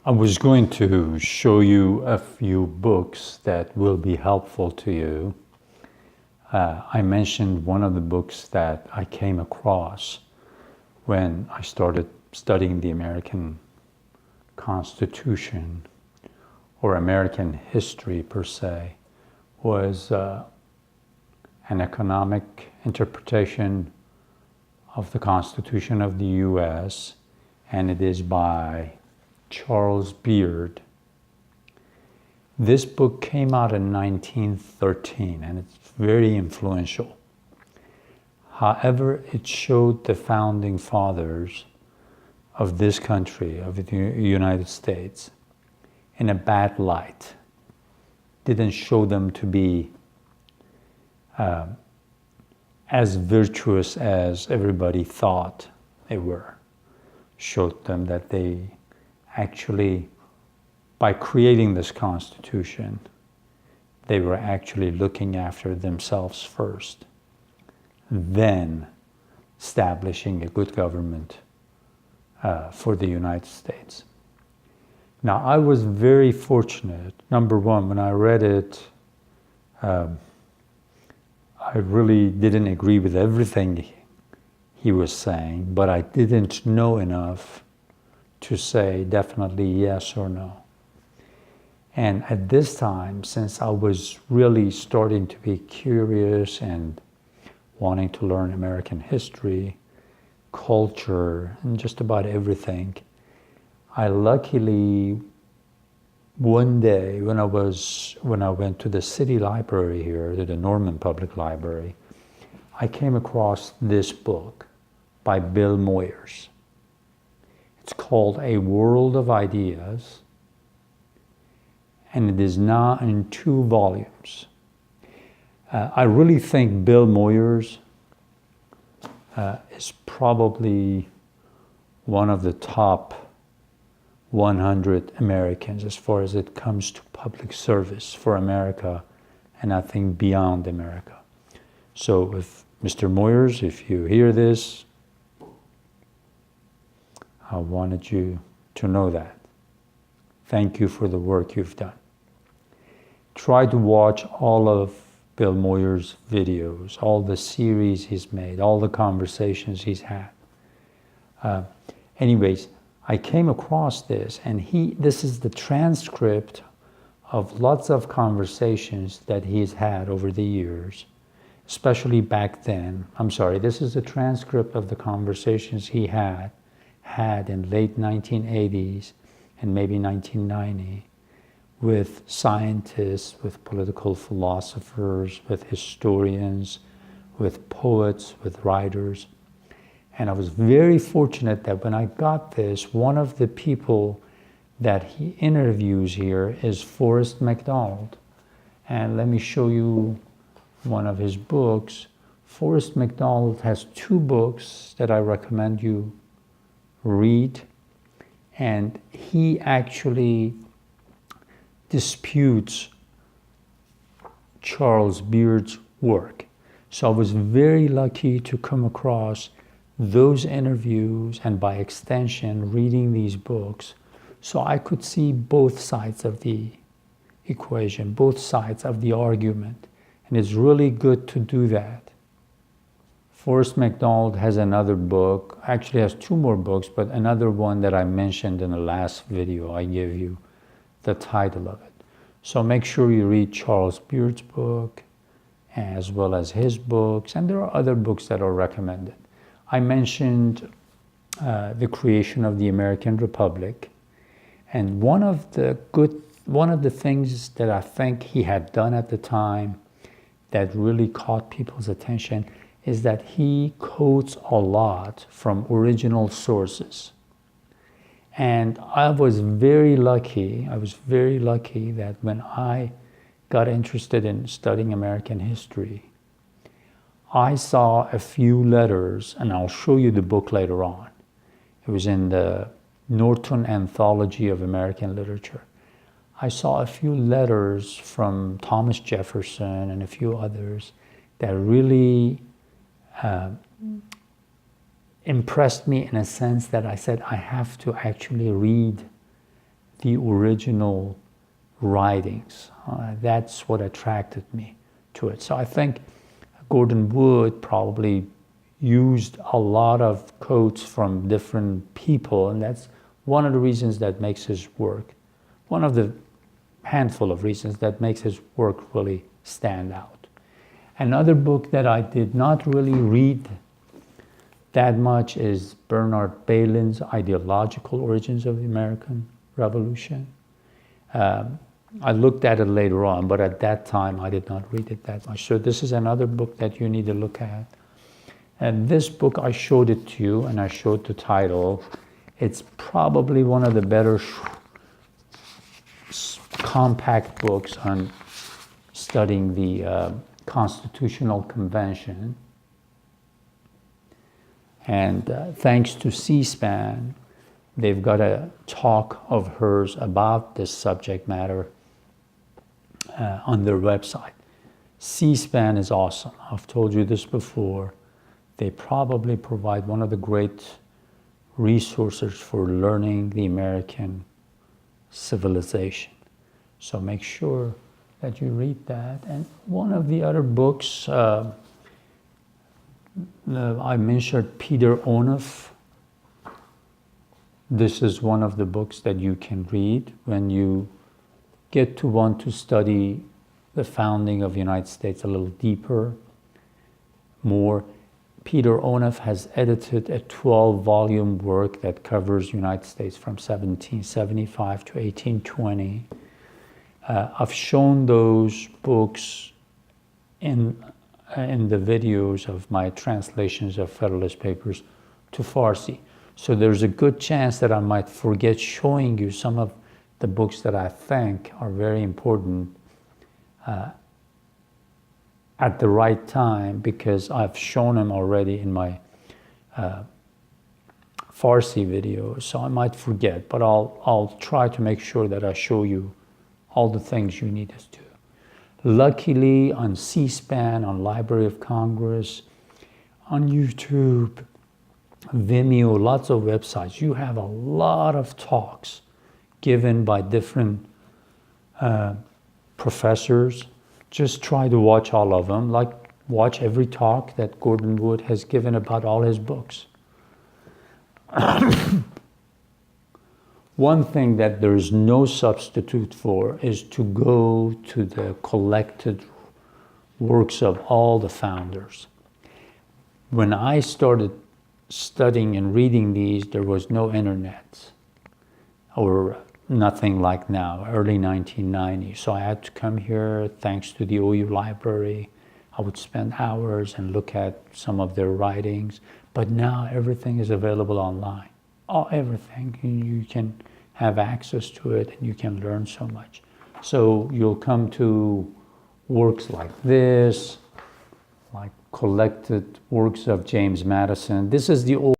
I was going to show you a few books that will be helpful to you. I mentioned one of the books that I came across when I started studying the American Constitution or American history per se, was an economic interpretation of the Constitution of the U.S., and it is by Charles Beard. This book came out in 1913 and it's very influential. However, it showed the founding fathers of this country, of the United States, in a bad light. Didn't show them to be as virtuous as everybody thought they were. Showed them that they actually, by creating this Constitution, they were actually looking after themselves first, then establishing a good government for the United States. Now, I was very fortunate. Number one, when I read it, I really didn't agree with everything he was saying, but I didn't know enough to say definitely yes or no. And at this time, since I was really starting to be curious and wanting to learn American history, culture, and just about everything, I luckily, one day when I went to the city library here, to the Norman Public Library, I came across this book by Bill Moyers. It's called A World of Ideas, and it is now in 2 volumes. I really think Bill Moyers is probably one of the top 100 Americans as far as it comes to public service for America, and I think beyond America. So if Mr. Moyers, if you hear this, I wanted you to know that. Thank you for the work you've done. Try to watch all of Bill Moyers' videos, all the series he's made, all the conversations he's had. Anyways, I came across this, and this is the transcript of lots of conversations that he's had over the years, especially back then. I'm sorry, this is a transcript of the conversations he had in late 1980s and maybe 1990 with scientists, with political philosophers, with historians, with poets, with writers. And I was very fortunate that when I got this, one of the people that he interviews here is Forrest McDonald. And let me show you one of his books. Forrest McDonald has 2 books that I recommend you read. And he actually disputes Charles Beard's work. So I was very lucky to come across those interviews, and by extension reading these books, so I could see both sides of the equation, both sides of the argument. And it's really good to do that. Forrest McDonald has another book, actually has 2 more books, but another one that I mentioned in the last video, I gave you the title of it. So make sure you read Charles Beard's book as well as his books, and there are other books that are recommended. I mentioned the creation of the American Republic, and one of the things that I think he had done at the time that really caught people's attention is that he quotes a lot from original sources. And I was very lucky that when I got interested in studying American history, I saw a few letters, and I'll show you the book later on. It was in the Norton Anthology of American Literature. I saw a few letters from Thomas Jefferson and a few others that really impressed me in a sense that I said, I have to actually read the original writings. That's what attracted me to it. So I think Gordon Wood probably used a lot of quotes from different people, and that's one of the reasons that makes his work, one of the handful of reasons that makes his work really stand out. Another book that I did not really read that much is Bernard Bailyn's Ideological Origins of the American Revolution. I looked at it later on, but at that time I did not read it that much. So this is another book that you need to look at. And this book, I showed it to you, and I showed the title. It's probably one of the better compact books on studying the Constitutional Convention. And thanks to CSPAN, they've got a talk of hers about this subject matter on their website. CSPAN is awesome. I've told you this before. They probably provide one of the great resources for learning the American civilization. So make sure that you read that. And one of the other books, I mentioned Peter Oneth. This is one of the books that you can read when you get to want to study the founding of the United States a little deeper, more. Peter Oneth has edited a 12-volume work that covers the United States from 1775 to 1820. I've shown those books in the videos of my translations of Federalist Papers to Farsi. So there's a good chance that I might forget showing you some of the books that I think are very important at the right time, because I've shown them already in my Farsi videos, so I might forget, but I'll try to make sure that I show you all the things you need us to. Luckily, on C-SPAN, on Library of Congress, on YouTube, Vimeo, lots of websites, you have a lot of talks given by different professors. Just try to watch all of them, like watch every talk that Gordon Wood has given about all his books. One thing that there's no substitute for is to go to the collected works of all the founders. When I started studying and reading these, there was no internet or nothing like now, early 1990s. So I had to come here, thanks to the OU library. I would spend hours and look at some of their writings. But now everything is available online. Everything. You can have access to it and you can learn so much. So you'll come to works like this, like collected works of James Madison. This is the old